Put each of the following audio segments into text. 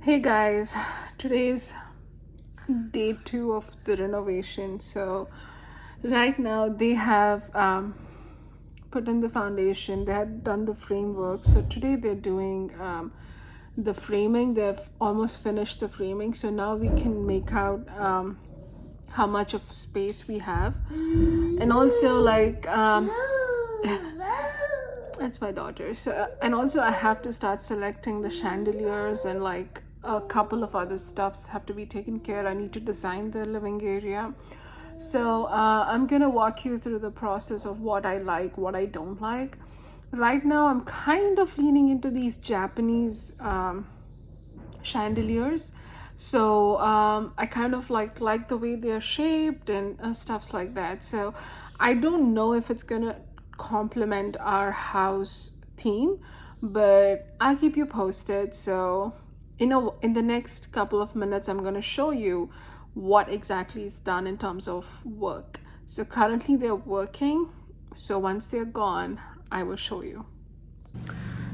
Hey guys, today's day two of the renovation. So, right now they have put in the foundation, they had done the framework. So, today they're doing the framing. They've almost finished the framing. So, now we can make out how much of space we have, and also, like, that's my daughter. So, and also I have to start selecting the chandeliers and like a couple of other stuffs have to be taken care. I need to design the living area. So I'm gonna walk you through the process of what I like, what I don't like. Right now, I'm kind of leaning into these Japanese chandeliers. So I kind of like the way they're shaped and stuffs like that. So I don't know if it's gonna complement our house theme, but I'll keep you posted. So in the next couple of minutes, I'm gonna show you what exactly is done in terms of work. So currently they're working. So once they're gone, I will show you.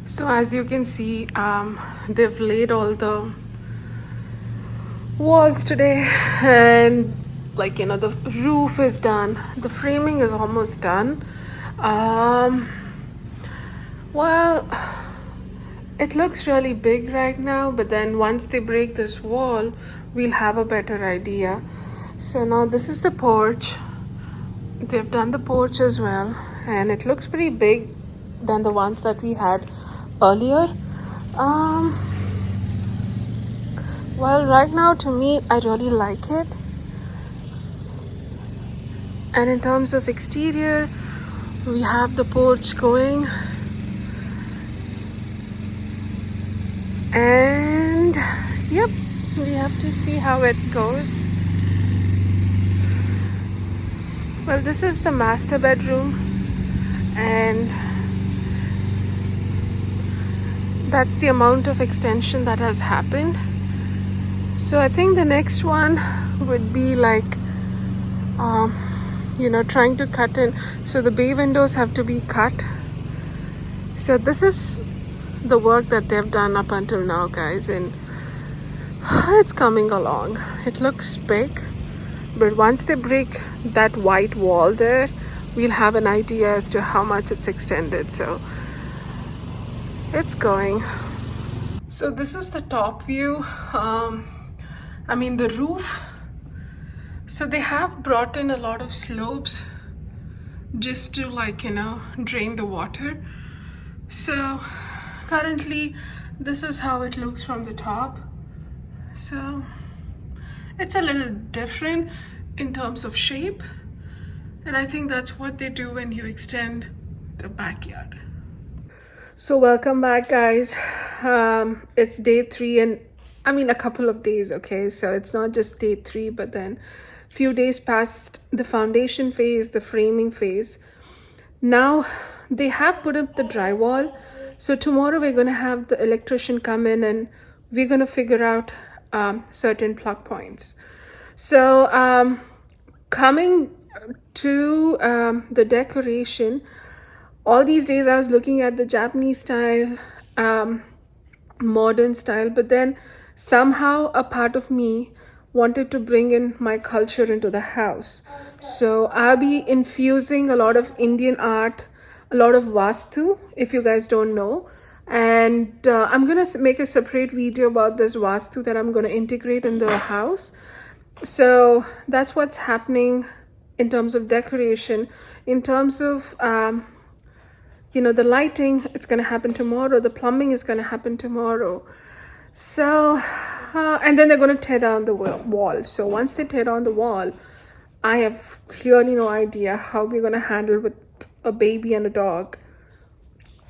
So as you can see, they've laid all the walls today, and the roof is done, the framing is almost done. um well, it looks really big right now, but then once they break this wall, we'll have a better idea. So now this is the porch. They've done the porch as well, and it looks pretty big than the ones that we had earlier. um well, right now, to me, I really like it. And in terms of exterior, we have the porch going, and yep, we have to see how it goes. Well, this is the master bedroom, and that's the amount of extension that has happened. So I think the next one would be like trying to cut in. So the bay windows have to be cut. So this is the work that they've done up until now, guys, and it's coming along. It looks big, but once they break that white wall there, we'll have an idea as to how much it's extended. So it's going. So this is the top view. The roof. So they have brought in a lot of slopes just to drain the water. So currently this is how it looks from the top. So it's a little different in terms of shape, and I think that's what they do when you extend the backyard. So welcome back, guys. It's day three, and a couple of days, okay? So it's not just day three, but then few days past the foundation phase, the framing phase. Now they have put up the drywall. So tomorrow we're going to have the electrician come in, and we're going to figure out certain plug points. So coming to the decoration, all these days I was looking at the Japanese style, modern style, but then somehow a part of me wanted to bring in my culture into the house. So I'll be infusing a lot of Indian art, a lot of Vastu, if you guys don't know. And I'm going to make a separate video about this Vastu that I'm going to integrate in the house. So that's what's happening in terms of decoration. In terms of the lighting, it's going to happen tomorrow. The plumbing is going to happen tomorrow. So and then they're going to tear down the wall. So once they tear down the wall, I have clearly no idea how we're going to handle with a baby and a dog,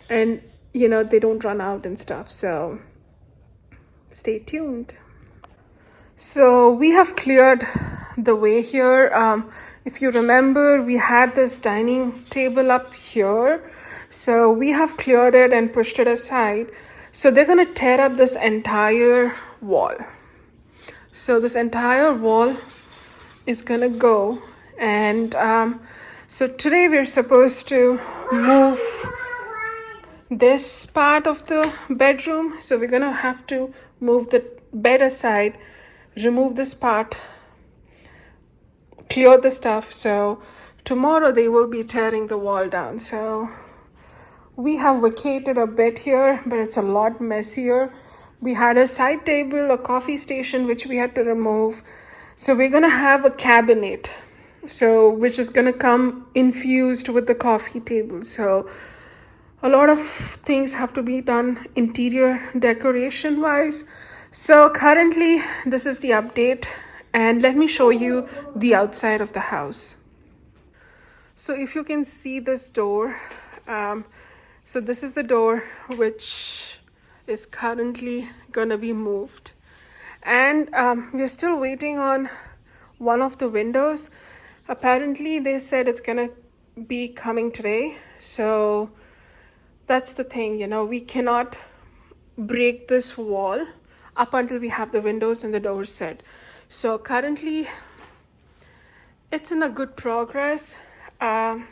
and they don't run out and stuff. So stay tuned. So we have cleared the way here. If you remember, we had this dining table up here. So we have cleared it and pushed it aside. So they're going to tear up this entire wall. So this entire wall is going to go. And so today we're supposed to move this part of the bedroom. So we're gonna have to move the bed aside, remove this part, clear the stuff. So tomorrow they will be tearing the wall down. So we have vacated a bit here, but it's a lot messier. We had a side table, a coffee station, which we had to remove. So we're gonna have a cabinet, so which is gonna come infused with the coffee table. So a lot of things have to be done interior decoration wise. So currently this is the update, and let me show you the outside of the house. So if you can see this door, so this is the door which is currently gonna be moved, and we're still waiting on one of the windows. Apparently they said it's gonna be coming today. So that's the thing, we cannot break this wall up until we have the windows and the doors set. So currently it's in a good progress. The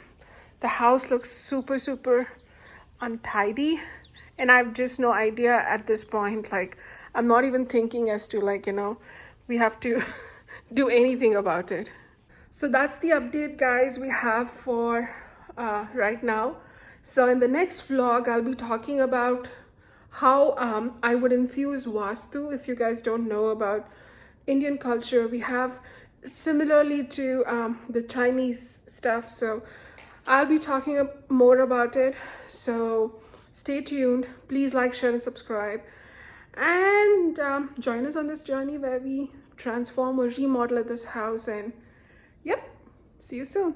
house looks super untidy, and I've just no idea at this point. Like, I'm not even thinking as to, like, we have to do anything about it. So that's the update, guys, we have for right now. So in the next vlog I'll be talking about how I would infuse Vastu. If you guys don't know about Indian culture, we have similarly to the Chinese stuff. So I'll be talking more about it. So stay tuned. Please like, share, and subscribe. And join us on this journey where we transform or remodel this house. And yep, see you soon.